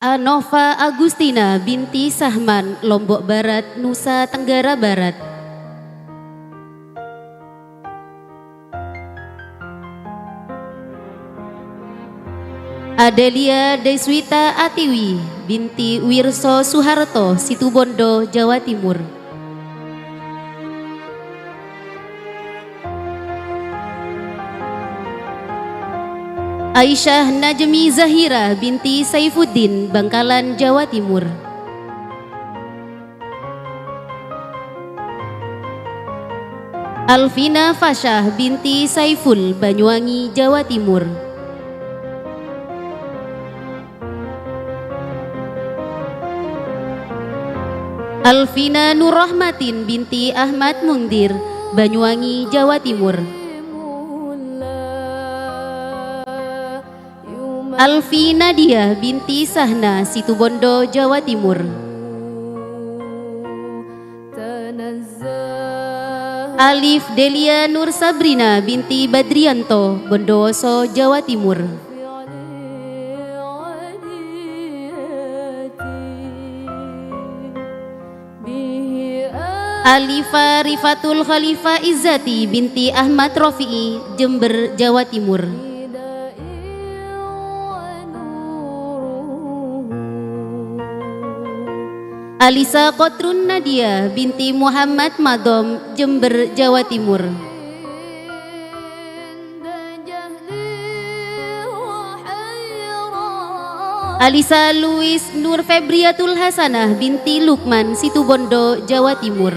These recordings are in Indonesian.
Anova Agustina binti Sahman, Lombok Barat, Nusa Tenggara Barat. Adelia Deswita Atiwi binti Wirso Suharto, Situbondo, Jawa Timur. Aisyah Najmi Zahira binti Saifuddin, Bangkalan, Jawa Timur. Alvina Fasyah binti Saiful, Banyuwangi, Jawa Timur. Alvina Nurrahmatin binti Ahmad Mungdir, Banyuwangi, Jawa Timur. Alfi Nadia binti Sahna, Situbondo, Jawa Timur. Alif Delia Nur Sabrina binti Badrianto, Bondowoso, Jawa Timur. Alifa Rifatul Khalifah Izzati binti Ahmad Rofi'i, Jember, Jawa Timur. Alisa Kotrun Nadia binti Muhammad Madom, Jember, Jawa Timur. Alisa Louis Nur Febriatul Hasanah binti Lukman, Situbondo, Jawa Timur.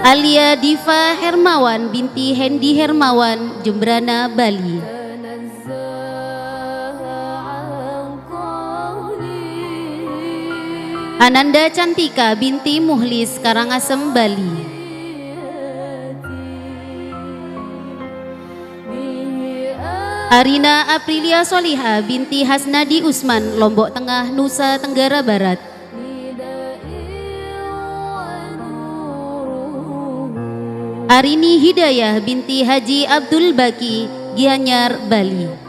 Alia Diva Hermawan binti Hendi Hermawan, Jembrana, Bali. Ananda Cantika binti Muhlis, Karangasem, Bali. Arina Aprilia Soliha binti Hasnadi Usman, Lombok Tengah, Nusa Tenggara Barat. Arini Hidayah binti Haji Abdul Baki, Gianyar, Bali.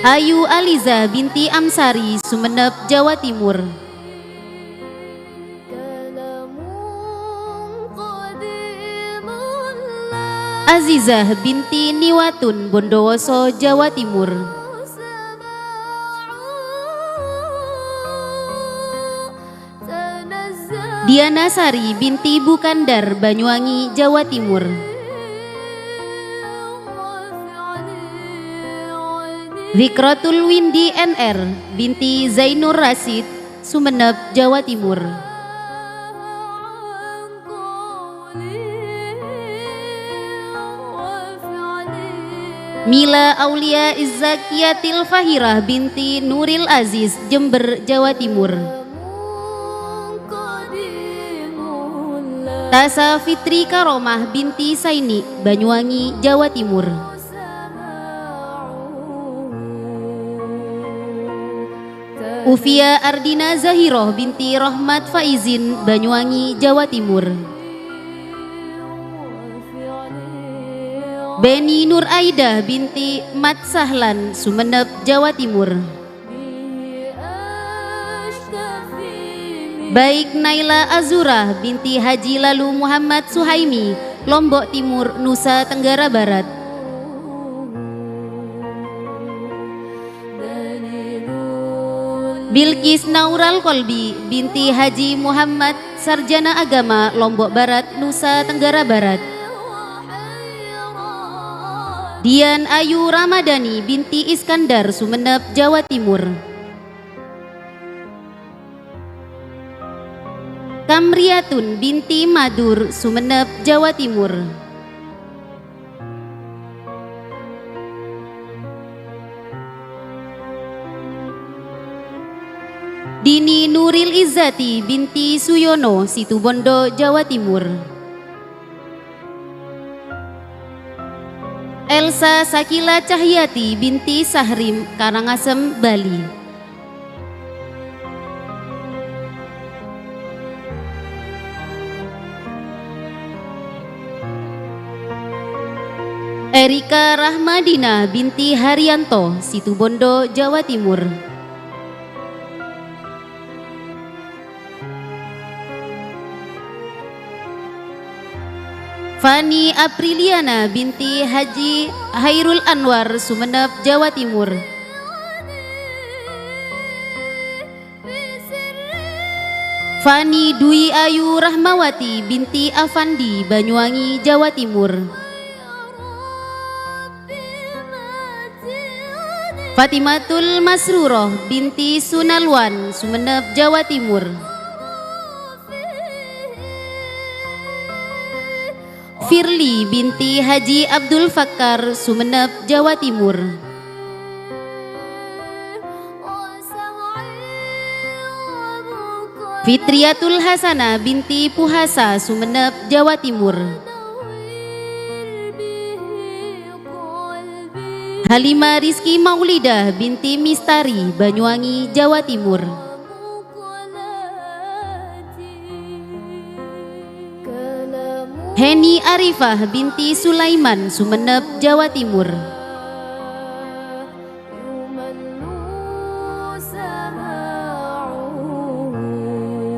Ayu Aliza binti Amsari, Sumeneb, Jawa Timur. Azizah binti Niwatun, Bondowoso, Jawa Timur. Diana Sari binti Bukandar, Banyuwangi, Jawa Timur. Zikratul Windi NR binti Zainur Rasid, Sumeneb, Jawa Timur. Mila Aulia Izzakiyatil Fahirah binti Nuril Aziz, Jember, Jawa Timur. Tasa Fitri Karomah binti Saini, Banyuwangi, Jawa Timur. Ufia Ardina Zahiroh binti Rohmat Faizin, Banyuwangi, Jawa Timur. Beni Nur Aida binti Mat Sahlan, Sumeneb, Jawa Timur. Baik Naila Azura binti Haji Lalu Muhammad Suhaimi, Lombok Timur, Nusa Tenggara Barat. Bilkis Naural Kolbi binti Haji Muhammad, Sarjana Agama, Lombok Barat, Nusa Tenggara Barat. Dian Ayu Ramadhani binti Iskandar, Sumeneb, Jawa Timur. Kamriatun binti Madur, Sumeneb, Jawa Timur. Dini Nuril Izzati binti Suyono, Situbondo, Jawa Timur. Elsa Sakila Cahyati binti Sahrim, Karangasem, Bali. Erika Rahmadina binti Haryanto, Situbondo, Jawa Timur. Fani Apriliana binti Haji Hairul Anwar, Sumeneb, Jawa Timur. Fani Dwi Ayu Rahmawati binti Afandi, Banyuwangi, Jawa Timur. Fatimatul Masruroh binti Sunalwan, Sumeneb, Jawa Timur. Firly binti Haji Abdul Fakkar, Sumeneb, Jawa Timur. Fitriatul Hasanah binti Puhasa, Sumeneb, Jawa Timur. Halimah Rizki Maulidah binti Mistari, Banyuwangi, Jawa Timur. Heni Arifah binti Sulaiman, Sumeneb, Jawa Timur.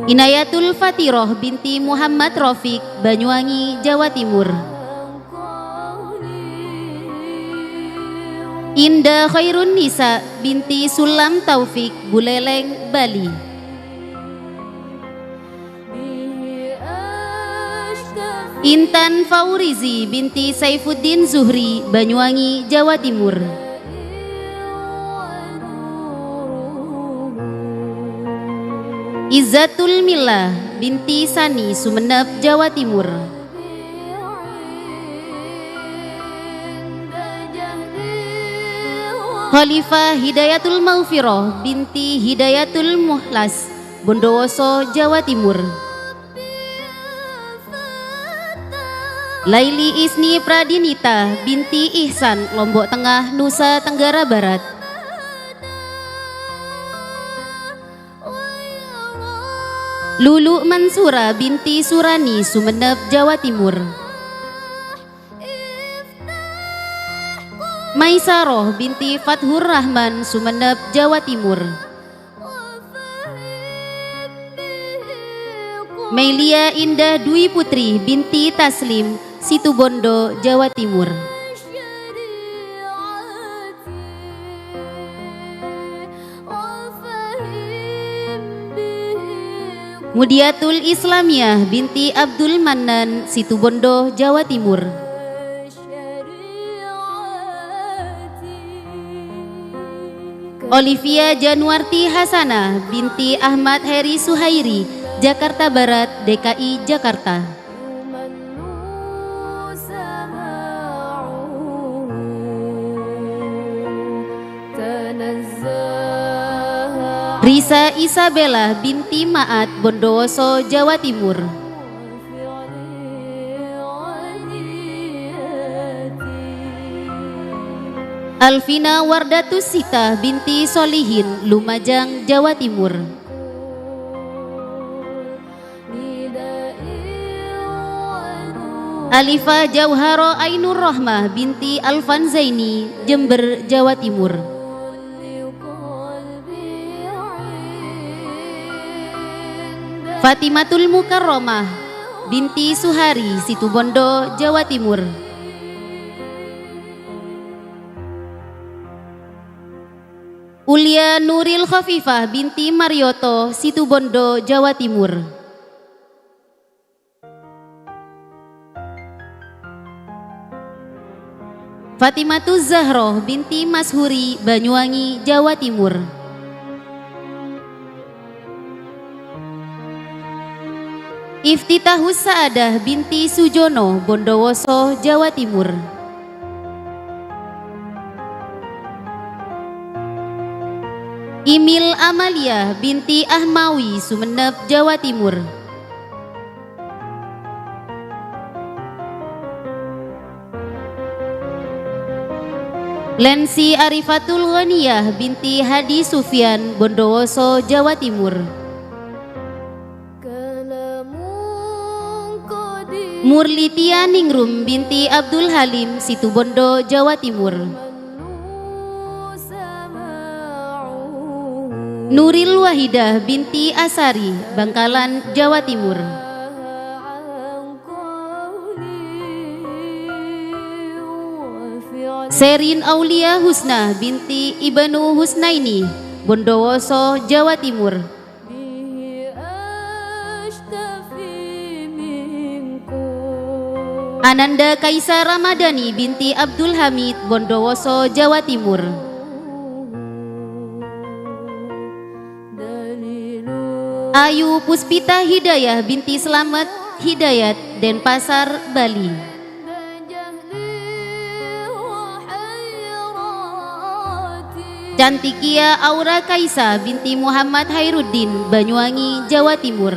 Inayatul Fatiroh binti Muhammad Rafiq, Banyuwangi, Jawa Timur. Indah Khairun Nisa binti Sulam Taufik, Buleleng, Bali. Intan Faurizi binti Saifuddin Zuhri, Banyuwangi, Jawa Timur. Izzatul Mila binti Sani, Sumeneb, Jawa Timur. Khalifah Hidayatul Maufiroh binti Hidayatul Muhlas, Bondowoso, Jawa Timur. Laili Isni Pradinita binti Ihsan, Lombok Tengah, Nusa Tenggara Barat. Lulu Mansura binti Surani, Sumeneb, Jawa Timur. Maisaroh binti Fathur Rahman, Sumeneb, Jawa Timur. Melia Indah Dwi Putri binti Taslim, Situbondo, Jawa Timur. Mudiatul Islamiyah binti Abdul Manan, Situbondo, Jawa Timur. Olivia Januarti Hasanah binti Ahmad Heri Suhairi, Jakarta Barat, DKI Jakarta. Risa Isabella binti Maat, Bondowoso, Jawa Timur. Alvina Wardatus Sita binti Solihin, Lumajang, Jawa Timur. Alifa Jauharo Ainur Rohmah binti Alfan Zaini, Jember, Jawa Timur. Fatimatul Mukarromah binti Suhari, Situbondo, Jawa Timur. Ulia Nuril Khafifah binti Marioto, Situbondo, Jawa Timur. Fatimatuz Zahroh binti Mashuri, Banyuwangi, Jawa Timur. Iftitahus Saadah binti Sujono, Bondowoso, Jawa Timur. Imil Amalia binti Ahmawi, Sumeneb, Jawa Timur. Lensi Arifatul Ghaniyah binti Hadi Sufyan, Bondowoso, Jawa Timur. Murlitia Ningrum binti Abdul Halim, Situbondo, Jawa Timur. Nuril Wahidah binti Asari, Bangkalan, Jawa Timur. Serin Aulia Husna binti Ibnu Husnaini, Bondowoso, Jawa Timur. Ananda Kaisar Ramadhani binti Abdul Hamid, Bondowoso, Jawa Timur. Ayu Puspita Hidayah binti Slamet Hidayat, Denpasar, Bali. Cantikia Aura Kaisa binti Muhammad Hairuddin, Banyuwangi, Jawa Timur.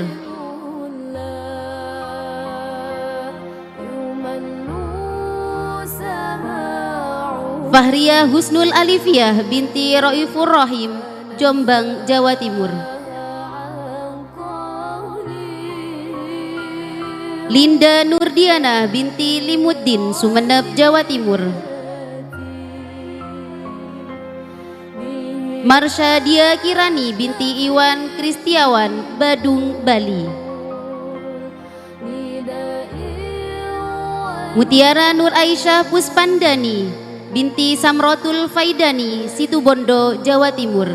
Fahria Husnul Alifiyah binti Roifur Rahim, Jombang, Jawa Timur. Linda Nurdiana binti Limuddin, Sumeneb, Jawa Timur. Marshadia Kirani binti Iwan Kristiawan, Badung, Bali. Mutiara Nur Aisyah Puspandani binti Samrotul Faidani, Situbondo, Jawa Timur.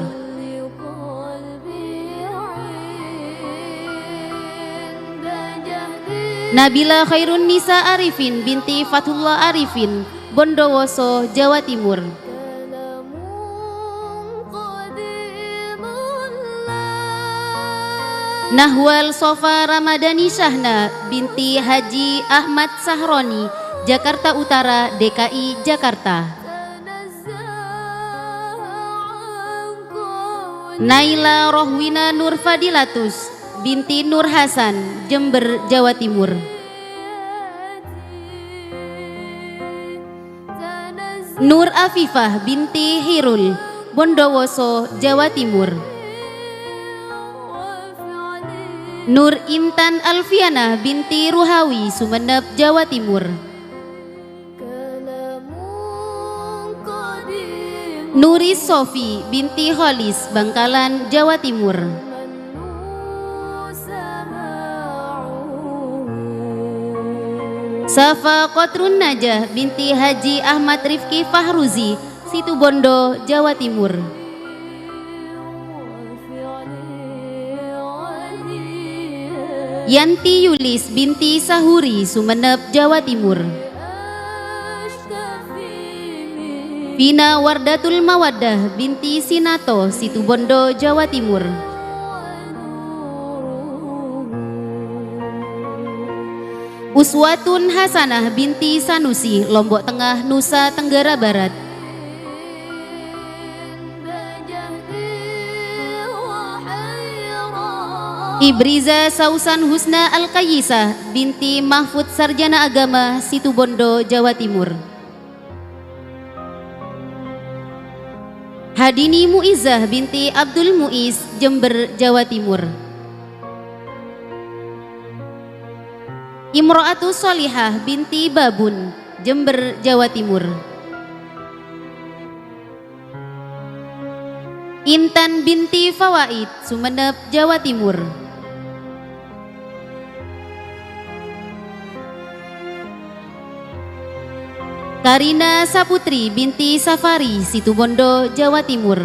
Nabila Khairun Nisa Arifin binti Fatullah Arifin, Bondowoso, Jawa Timur. Nahwal Sofa Ramadhani Syahna binti Haji Ahmad Sahroni, Jakarta Utara, DKI Jakarta. Naila Rohwina Nur Fadilatus binti Nur Hasan, Jember, Jawa Timur. Nur Afifah binti Hirul, Bondowoso, Jawa Timur. Nur Intan Alfiana binti Ruhawi, Sumeneb, Jawa Timur. Nuris Sofi binti Holis, Bangkalan, Jawa Timur. Safa Qotrun Najah binti Haji Ahmad Rifki Fahruzi, Situbondo, Jawa Timur. Yanti Yulis binti Sahuri, Sumeneb, Jawa Timur. Vina Wardatul Mawaddah binti Sinato, Situbondo, Jawa Timur. Uswatun Hasanah binti Sanusi, Lombok Tengah, Nusa Tenggara Barat. Ibriza Sausan Husna Al-Qayyisah binti Mahfud Sarjana Agama, Situbondo, Jawa Timur. Hadini Muizzah binti Abdul Muiz, Jember, Jawa Timur. Imro'atu Solihah binti Babun, Jember, Jawa Timur. Intan binti Fawaid, Sumeneb, Jawa Timur. Karina Saputri binti Safari, Situbondo, Jawa Timur.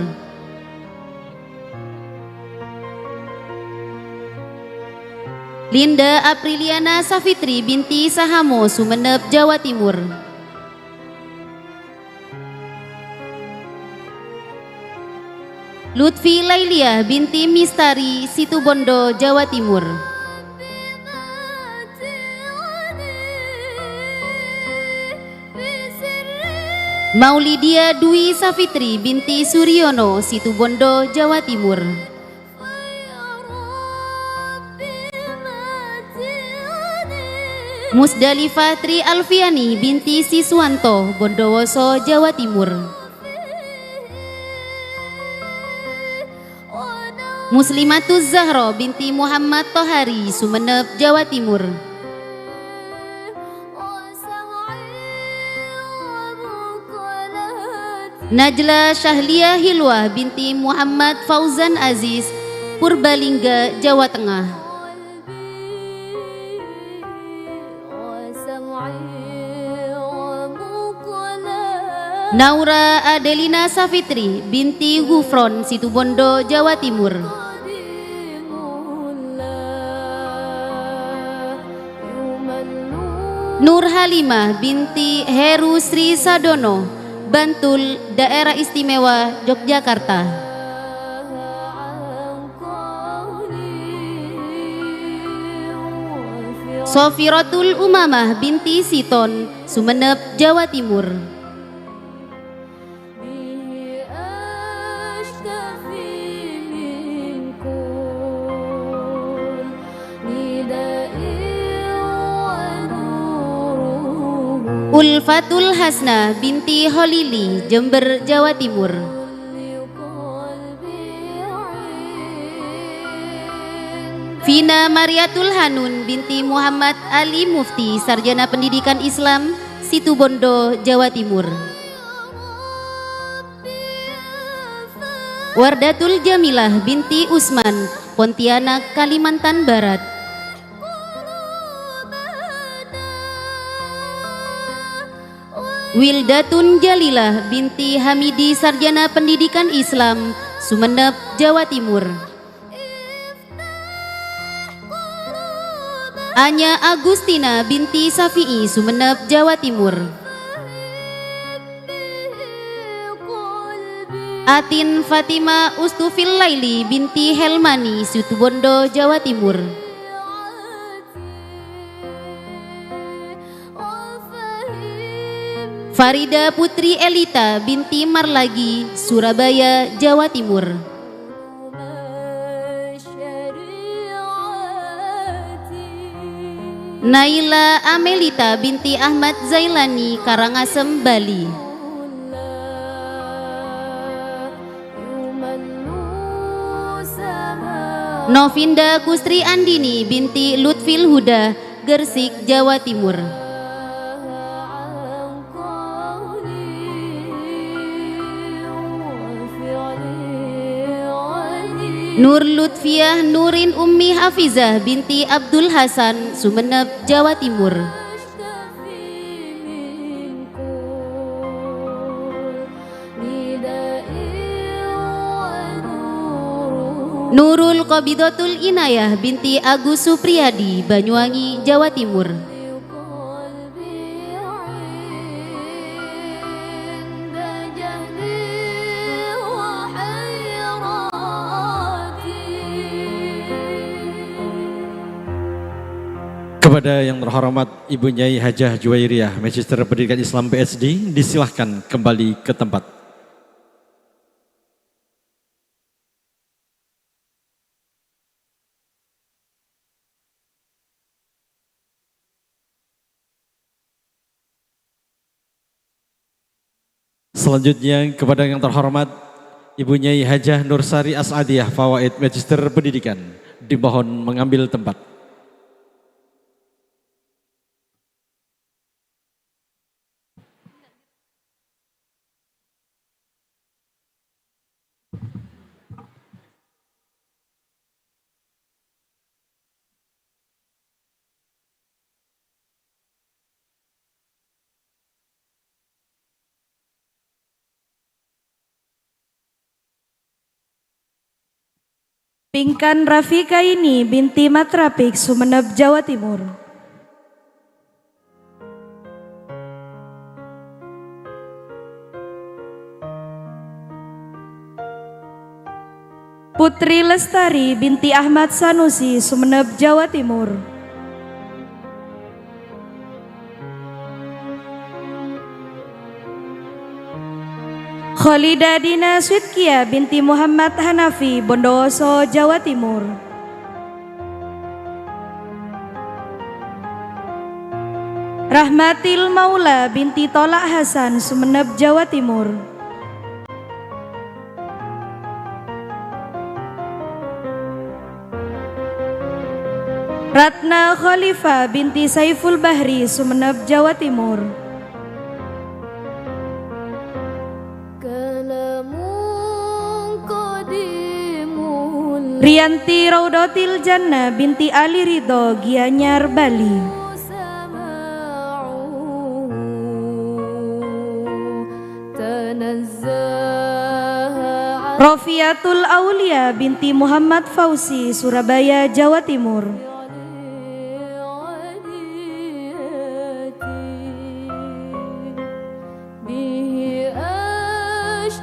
Linda Apriliana Safitri binti Sahamo, Sumeneb, Jawa Timur. Lutfi Lailia binti Mistari, Situbondo, Jawa Timur. Maulidia Dwi Safitri binti Suryono, Situbondo, Jawa Timur. Musdalifah Tri Alfiani binti Siswanto, Bondowoso, Jawa Timur. Muslimatuz Zahro binti Muhammad Tohari, Sumeneb, Jawa Timur. Najla Syahlia Hilwah binti Muhammad Fauzan Aziz, Purbalingga, Jawa Tengah. Naura Adelina Safitri binti Gufron, Situbondo, Jawa Timur. Nur Halimah binti Heru Sri Sadono, Bantul, Daerah Istimewa Yogyakarta. Sofiratul Umamah binti Siton, Sumeneb, Jawa Timur. Ulfatul Hasna binti Holili, Jember, Jawa Timur. Vina Mariatul Hanun binti Muhammad Ali Mufti, Sarjana Pendidikan Islam, Situbondo, Jawa Timur. Wardatul Jamilah binti Usman, Pontianak, Kalimantan Barat. Wildatun Jalilah binti Hamidi, Sarjana Pendidikan Islam, Sumeneb, Jawa Timur. Anya Agustina binti Safi'i, Sumeneb, Jawa Timur. Atin Fatima Ustufil Laili binti Helmani, Situbondo, Jawa Timur. Farida Putri Elita binti Marlagi, Surabaya, Jawa Timur. Naila Amelita binti Ahmad Zailani, Karangasem, Bali. Novinda Kustri Andini binti Lutfil Huda, Gersik, Jawa Timur. Nur Lutfiah Nurin Ummi Hafizah binti Abdul Hasan, Sumeneb, Jawa Timur. Nurul Qabidatul Inayah binti Agus Supriyadi, Banyuwangi, Jawa Timur. Kepada yang terhormat Ibu Nyai Hajah Juwairiyah, Magister Pendidikan Islam PhD, disilahkan kembali ke tempat. Selanjutnya kepada yang terhormat Ibu Nyai Hajah Nursari As'adiyah, Fawaid Magister Pendidikan, dimohon mengambil tempat. Pinkan Rafikaini binti Matrapik, Sumeneb, Jawa Timur. Putri Lestari binti Ahmad Sanusi, Sumeneb, Jawa Timur. Khalida Dina Switkia binti Muhammad Hanafi, Bondowoso, Jawa Timur. Rahmatil Maula binti Tolak Hasan, Sumeneb, Jawa Timur. Ratna Khalifah binti Saiful Bahri, Sumeneb, Jawa Timur. Rianti Raudatil Jannah binti Ali Ridho Gianyar Bali. Rofiatul Aulia binti Muhammad Fauzi Surabaya Jawa Timur.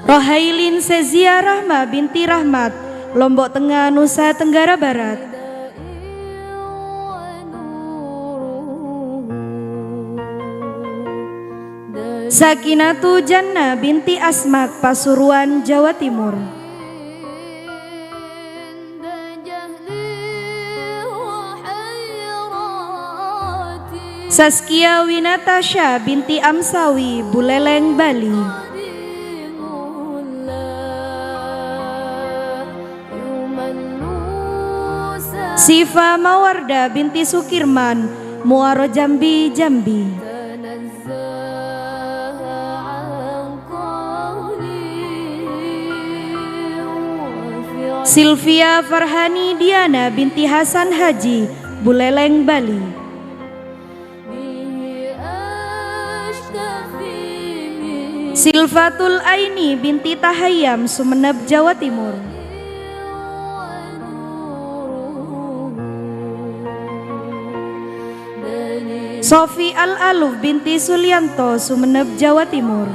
Rohailin Sezia Rahma binti Rahmat Lombok Tengah Nusa Tenggara Barat. Sakinatu Jannah binti Asmat Pasuruan Jawa Timur. Saskia Winatasha binti Amsawi Buleleng Bali. Sifa Mawarda binti Sukirman Muaro Jambi Jambi. Sylvia Farhani Diana binti Hasan Haji Buleleng Bali. Silvatul Aini binti Tahayam Sumeneb Jawa Timur. Sofi Al-Aluf binti Sulianto Sumeneb Jawa Timur.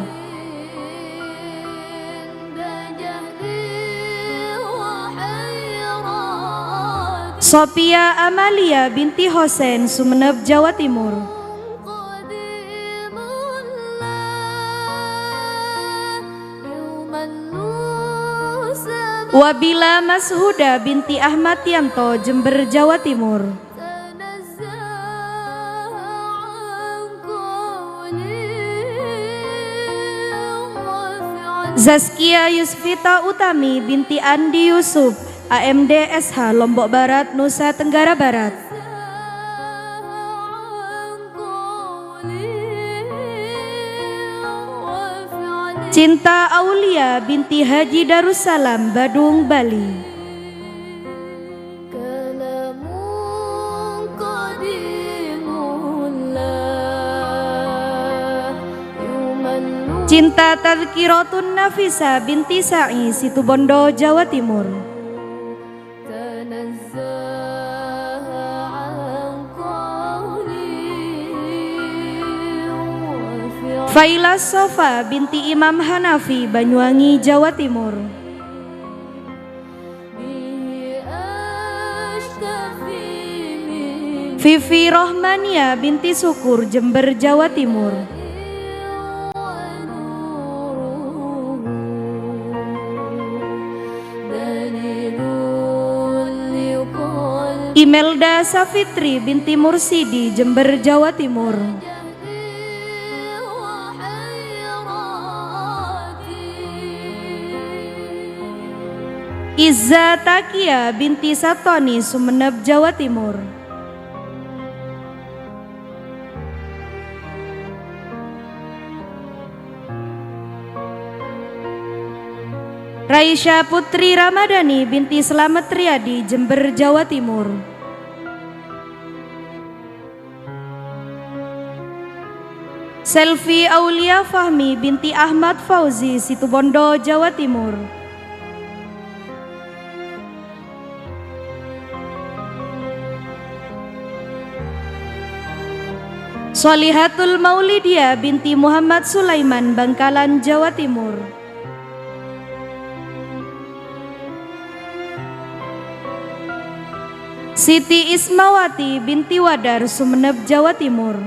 Sophia Amalia binti Hosen Sumeneb Jawa Timur. Wabila Mashuda binti Ahmad Yanto Jember Jawa Timur. Zaskia Yusfita Utami binti Andi Yusuf AMD SH Lombok Barat Nusa Tenggara Barat. Cinta Aulia binti Haji Darussalam Badung Bali. Cinta Tadkiratun Nafisa binti Sa'i Situbondo Jawa Timur. Faila Sofa binti Imam Hanafi Banyuwangi Jawa Timur. Vivi Rohmania binti Sukur Jember Jawa Timur. Imelda Safitri binti Mursidi Jember Jawa Timur. Izza Takia binti Satoni Sumeneb Jawa Timur. Raisya Putri Ramadhani binti Slamet Riyadi Jember Jawa Timur. Selvi Aulia Fahmi binti Ahmad Fauzi Situbondo Jawa Timur. Solihatul Maulidia binti Muhammad Sulaiman Bangkalan Jawa Timur. Siti Ismawati binti Wadar Sumeneb Jawa Timur.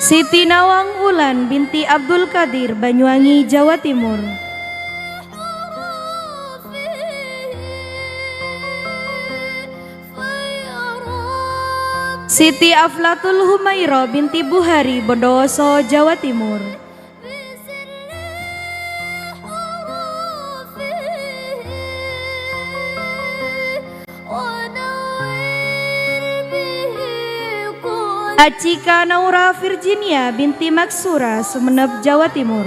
Siti Nawang Ulan binti Abdul Qadir Banyuwangi Jawa Timur. Siti Aflatul Humairo binti Buhari Bondowoso Jawa Timur. Acika Naura Virginia binti Maksura, Sumeneb, Jawa Timur.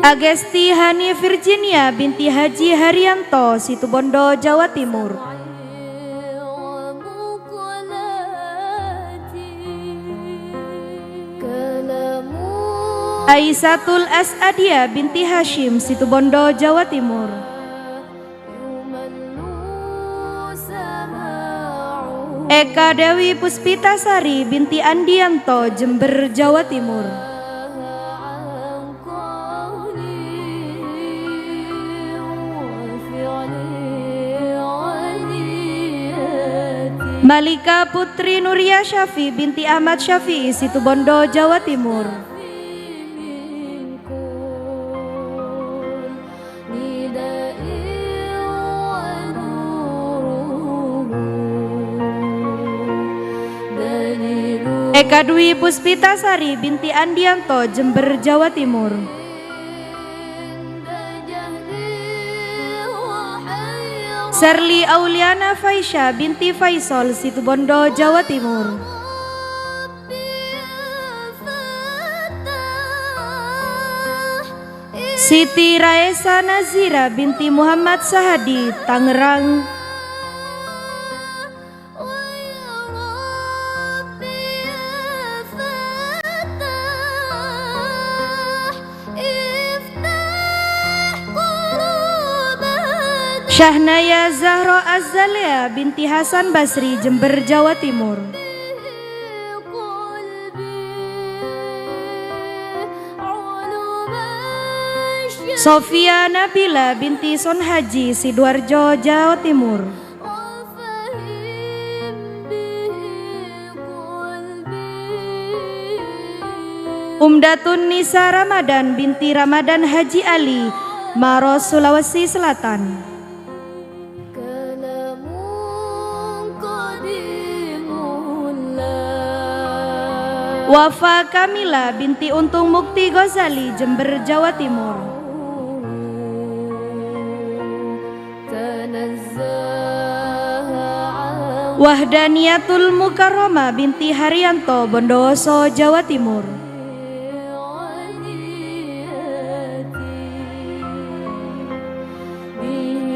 Agesti Hani Virginia binti Haji Haryanto, Situbondo, Jawa Timur. Aisatul Asadia binti Hashim, Situbondo, Jawa Timur. Eka Dewi Puspitasari binti Andianto, Jember, Jawa Timur. Malika Putri Nuria Syafi binti Ahmad Syafi'i, Situbondo, Jawa Timur. Eka Dwi Puspitasari binti Andianto, Jember, Jawa Timur. Serli Auliana Faisya binti Faisal, Situbondo, Jawa Timur. Siti Raisa Nazira binti Muhammad Sahadi, Tangerang. Syahnaya Zahra Azalea binti Hasan Basri, Jember, Jawa Timur. Sofia Nabila binti Son Haji, Sidoarjo, Jawa Timur. Umdatun Nisa Ramadan binti Ramadan Haji Ali, Maros, Sulawesi Selatan. Wafa Kamila binti Untung Mukti Ghazali, Jember, Jawa Timur. Wahdaniyatul Mukarrama binti Haryanto, Bondowoso, Jawa Timur.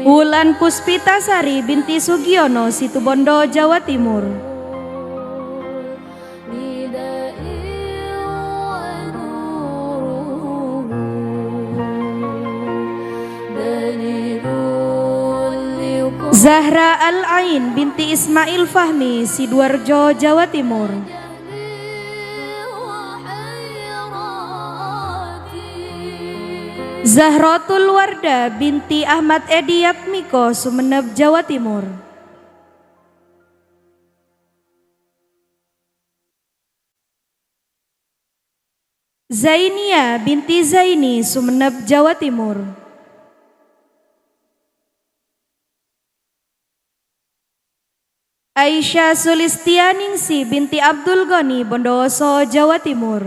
Wulan Puspitasari binti Sugiono, Situbondo, Jawa Timur. Zahra Al-Ain binti Ismail Fahmi, Sidoarjo, Jawa Timur. Zahratul Warda binti Ahmad Edi Yatmiko, Sumeneb, Jawa Timur. Zainia binti Zaini, Sumeneb, Jawa Timur. Aisyah Sulistianingsi binti Abdul Ghani, Bondowoso, Jawa Timur.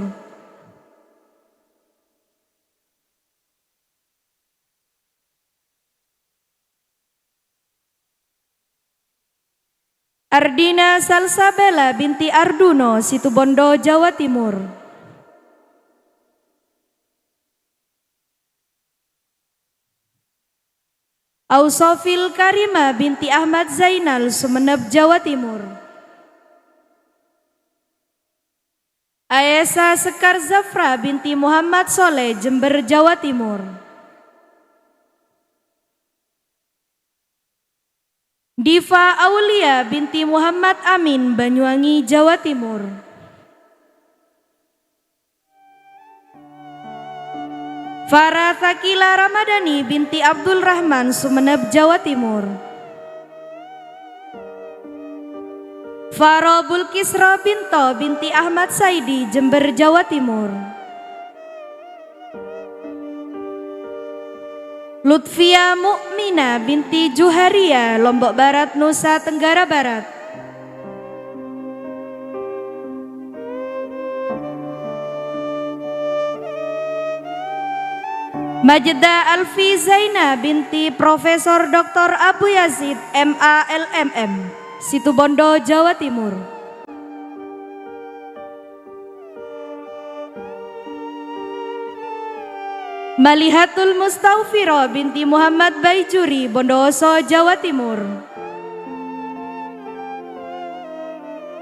Ardina Salsabela binti Arduno, Situbondo, Jawa Timur. Ausofil Karima binti Ahmad Zainal, Sumeneb, Jawa Timur. Aesa Sekar Zafra binti Muhammad Soleh, Jember, Jawa Timur. Diva Aulia binti Muhammad Amin, Banyuwangi, Jawa Timur. Farah Thakila Ramadhani binti Abdul Rahman, Sumeneb, Jawa Timur. Faro Bulkisra Binto binti Ahmad Saidi, Jember, Jawa Timur. Lutfia Mukmina binti Juharia, Lombok Barat, Nusa Tenggara Barat. Majda Alfi Zaina binti Profesor Dr. Abu Yazid MA LMM, Situbondo, Jawa Timur. Malihatul Mustaufiro binti Muhammad Baijuri, Bondowoso, Jawa Timur.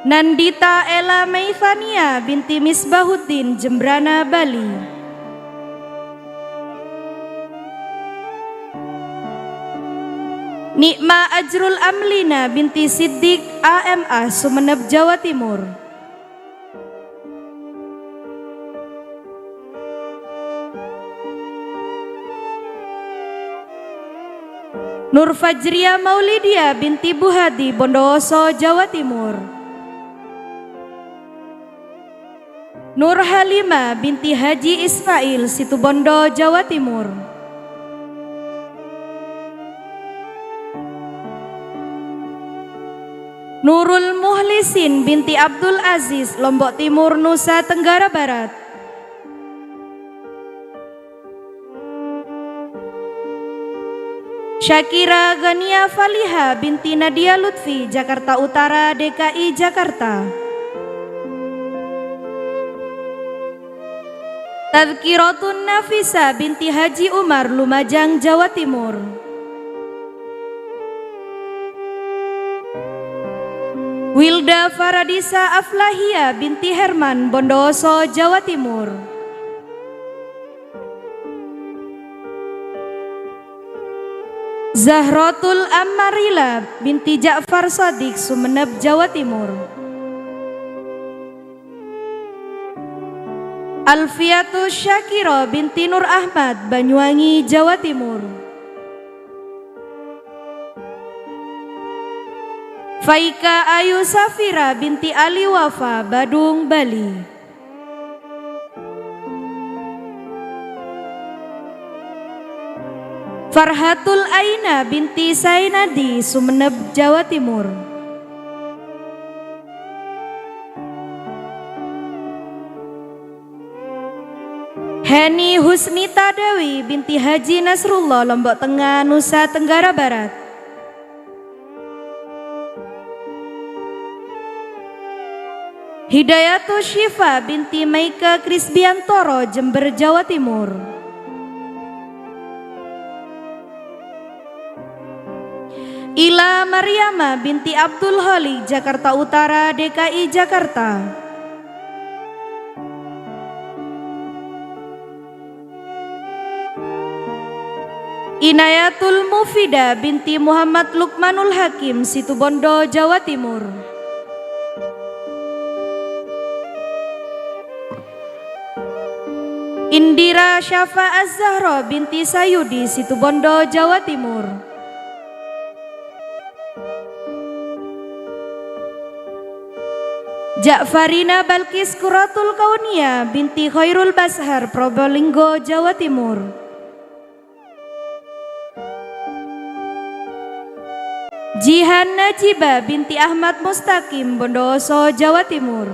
Nandita Ella Meithania binti Misbahuddin, Jembrana, Bali. Nikma Ajrul Amlina binti Siddiq AMA, Sumeneb, Jawa Timur. Nur Fajria Maulidia binti Buhadi, Bondowoso, Jawa Timur. Nur Halima binti Haji Ismail, Situbondo, Jawa Timur. Nurul Muhlisin binti Abdul Aziz, Lombok Timur, Nusa Tenggara Barat. Syakira Gania Faliha binti Nadia Lutfi, Jakarta Utara, DKI Jakarta. Tadkiratun Nafisa binti Haji Umar, Lumajang, Jawa Timur. Wilda Faradisa Aflahia binti Herman, Bondowoso, Jawa Timur. Zahrotul Amarila binti Ja'far Shadiq, Sumeneb, Jawa Timur. Alfiatu Syakiro binti Nur Ahmad, Banyuwangi, Jawa Timur. Faika Ayu Safira binti Ali Wafa, Badung, Bali. Farhatul Aina binti Sainadi, Sumeneb, Jawa Timur. Heni Husni Tadawi binti Haji Nasrullah, Lombok Tengah, Nusa Tenggara Barat. Hidayatul Syifa binti Maika Krisbiantoro, Jember, Jawa Timur. Ila Maryama binti Abdul Holi, Jakarta Utara, DKI Jakarta. Inayatul Mufida binti Muhammad Lukmanul Hakim, Situbondo, Jawa Timur. Indira Syafa Az-Zahra binti Sayudi, Situbondo, Jawa Timur. Ja'farina Balkis Quratul Kaunia binti Khairul Bashar, Probolinggo, Jawa Timur. Jihan Najiba binti Ahmad Mustaqim, Bondowoso, Jawa Timur.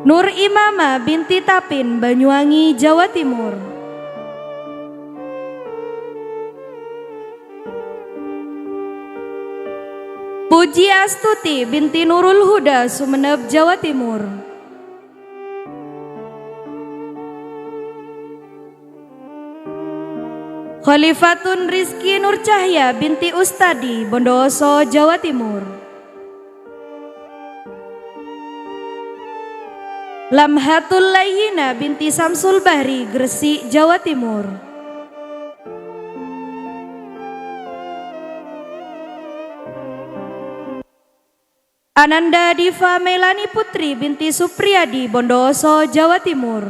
Nur Imama binti Tapin, Banyuwangi, Jawa Timur. Puji Astuti binti Nurul Huda, Sumeneb, Jawa Timur. Khalifatun Rizki Nur Cahya binti Ustadi, Bondowoso, Jawa Timur. Lamhatul Layyina binti Samsul Bahri, Gresik, Jawa Timur. Ananda Diva Melani Putri binti Supriyadi, Bondowoso, Jawa Timur.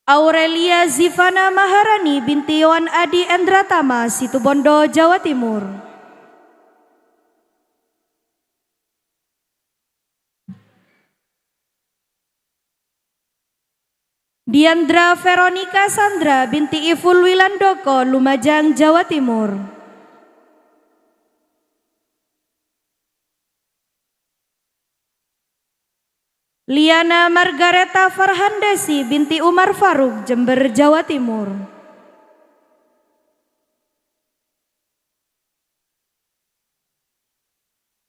Aurelia Zivana Maharani binti Wan Adi Endratama, Situbondo, Jawa Timur. Diandra Veronica Sandra binti Iful Wilandoko, Lumajang, Jawa Timur. Liana Margareta Farhandesi binti Umar Faruk, Jember, Jawa Timur.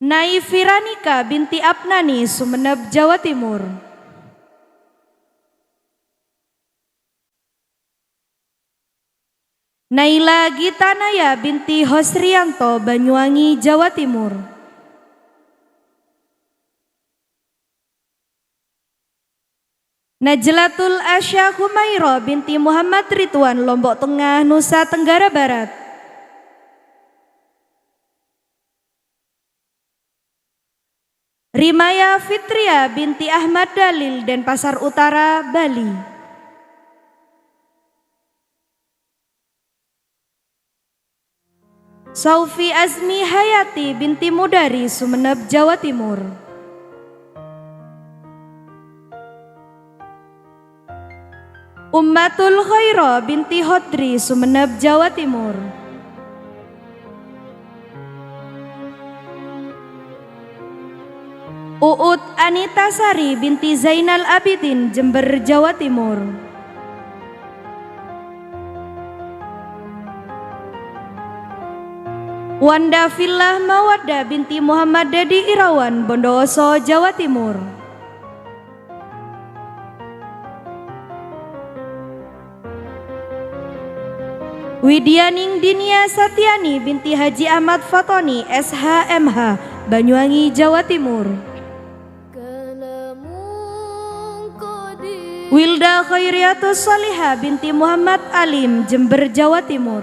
Naifiranika binti Apnani, Sumeneb, Jawa Timur. Naila Gitanaya binti Hosrianto, Banyuwangi, Jawa Timur. Najlatul Asya Humairo binti Muhammad Ridwan, Lombok Tengah, Nusa Tenggara Barat. Rimaya Fitria binti Ahmad Dalil, Denpasar Utara, Bali. Saufi Azmi Hayati binti Mudari, Sumeneb, Jawa Timur. Ummatul Khairo binti Hodri, Sumeneb, Jawa Timur. Uut Anita Sari binti Zainal Abidin, Jember, Jawa Timur. Wanda Fillah Mawadda binti Muhammad Dedi Irawan, Bondowoso, Jawa Timur. Widyaning Dinia Satyani binti Haji Ahmad Fatoni, SHMH, Banyuwangi, Jawa Timur. Wilda Khairiatus Salihah binti Muhammad Alim, Jember, Jawa Timur.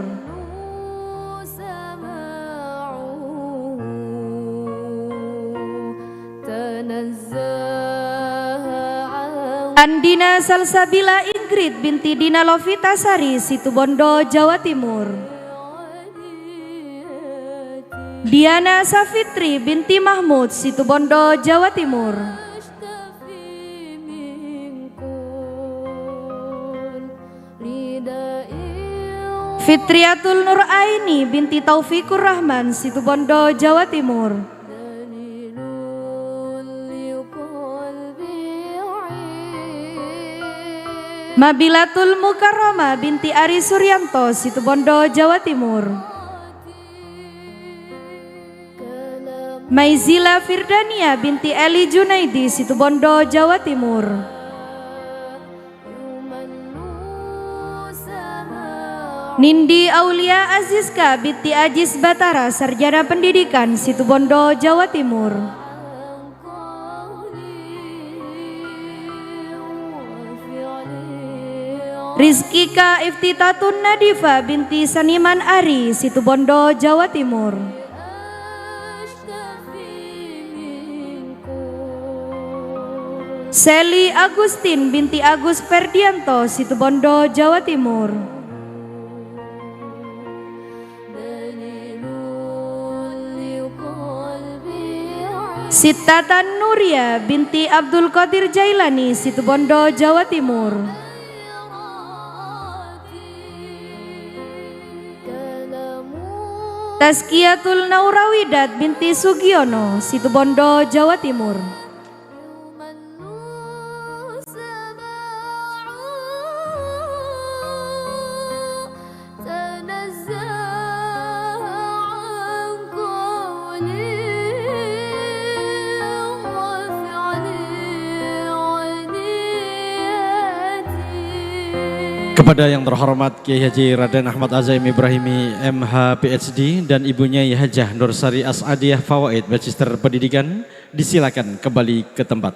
Andina Salsabila Ingrid binti Dina Lovitasari, Situbondo, Jawa Timur. Diana Safitri binti Mahmud, Situbondo, Jawa Timur. Fitriatul Nur Aini binti Taufikur Rahman, Situbondo, Jawa Timur. Mabilatul Mukarrama binti Ari Suryanto, Situbondo, Jawa Timur. Maizila Firdania binti Eli Junaidi, Situbondo, Jawa Timur. Nindi Aulia Azizka binti Ajis Batara, Sarjana Pendidikan, Situbondo, Jawa Timur. Rizkika Iftitatun Nadifa binti Saniman Ari, Situbondo, Jawa Timur. Seli Agustin binti Agus Ferdianto, Situbondo, Jawa Timur. Sitatan Nuria binti Abdul Qadir Jailani, Situbondo, Jawa Timur. Tazkiyatul Naurawidat binti Sugiono, Situbondo, Jawa Timur. Kepada yang terhormat Kiai Haji Raden Ahmad Azaim Ibrahimi MH PhD dan ibunya Hajah Nursari As'adiyah Fawaid Magister Pendidikan, disilakan kembali ke tempat.